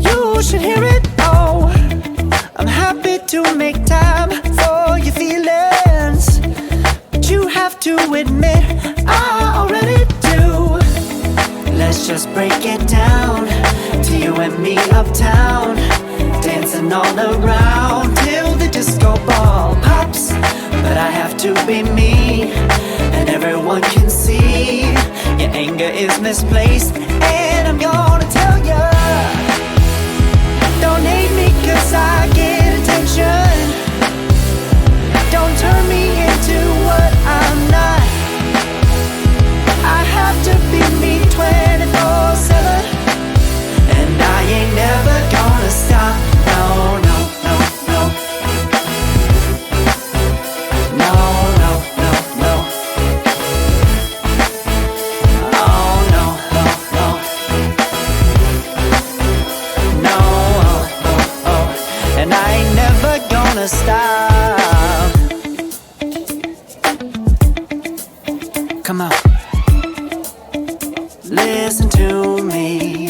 you should hear it. Oh, I'm happy to make time for your feelings, but you have to admit I already do. Let's just break it down to you and me uptown, dancing all around till the disco ball pops. But I have to be me, and everyone can see your anger is misplaced. And I'm gonna tell ya, don't hate me cause I get attention. Don't turn me into what I'm not. I have to be me 24/7, and I ain't never gonna stop. No, no, no, no. No, no, no, no. Oh, no, no, no. No, oh, oh, oh. And I ain't never gonna stop. Come on. Listen to me.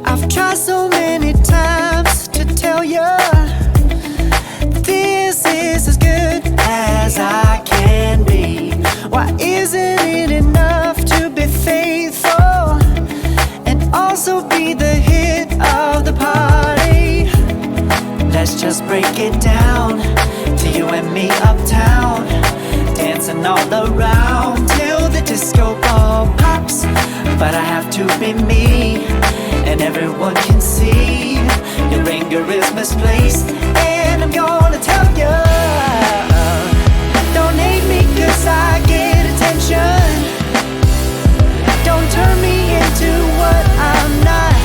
I've tried so many times to tell you this is as good as I can be. Why isn't it enough to be faithful and also be the hit of the party? Let's just break it down to you and me uptown, dancing all around till the disco ball pops. But I have to be me, and everyone can see your anger is misplaced. And I'm gonna tell ya, don't hate me cause I get attention. Don't turn me into what I'm not.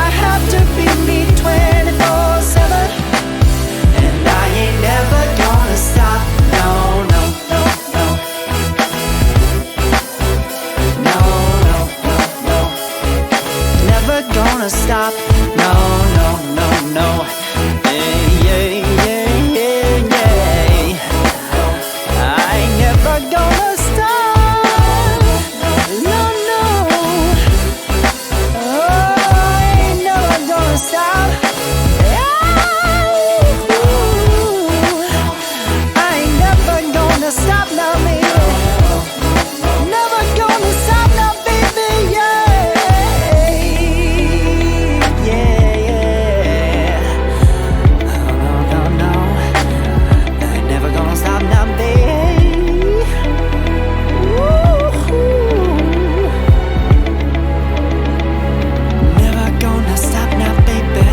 I have to be me 24/7, and I ain't never gonna stop. No, no, no, no. No, no, no, no. Never gonna stop. No, no, no, no. Yeah, yeah, yeah, yeah, yeah. I ain't never gonna stop. No, no. Oh, I ain't never gonna stop. I ain't never gonna stop now, baby. Never gonna stop now, baby. Yeah, yeah, yeah. No, no, no, I ain't never gonna stop now, baby. Ooh. Never gonna stop now, baby.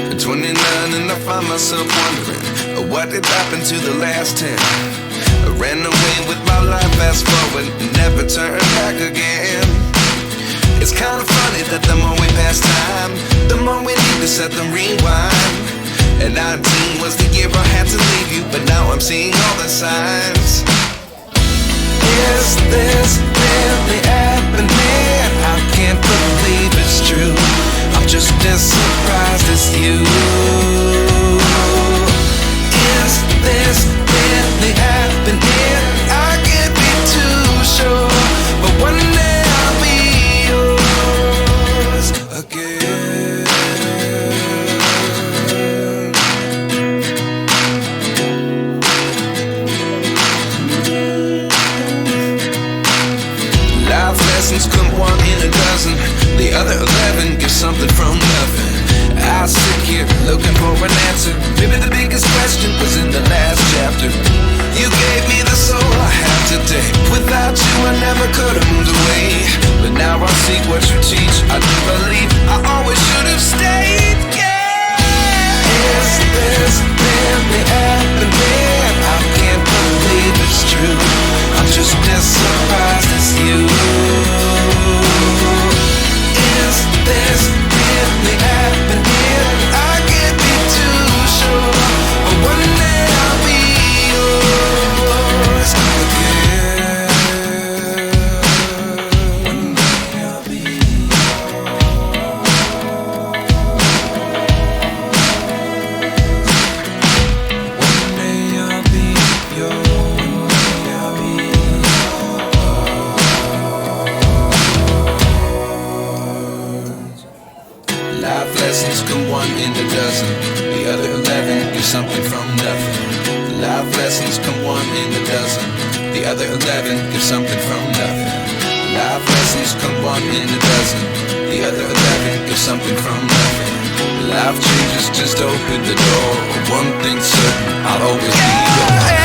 At 29 and I find myself wondering, what did happen to the last 10? I ran away with my life, fast forward, never turn back again. It's kind of funny that the more we pass time, the more we need to set the rewind. And 19 was the year I had to leave you, but now I'm seeing all the signs. Is this really happening? I can't believe it's true. I'm just as surprised as you. Is this really happening? I can't be too sure, but one day I'll be yours again. Life lessons come one in a dozen. The other 11 give something from nothing. I sit here looking for an answer. Maybe the biggest question was in the last chapter. You gave me the soul I have today. Without you I never could have moved away. But now I see what you teach. I do believe I always should have stayed. Yeah. Is this really happening? I can't believe it's true. I'm just as surprised as you. Is this really happening? I can't be too sure, but one day I'll be yours again. lessons come one in a dozen. The other 11 get something from nothing. Life lessons come one in a dozen. The other 11 get something from nothing. Life lessons come one in a dozen. The other 11 get something from nothing. Life changes just open the door. One thing's certain, I'll always be yours.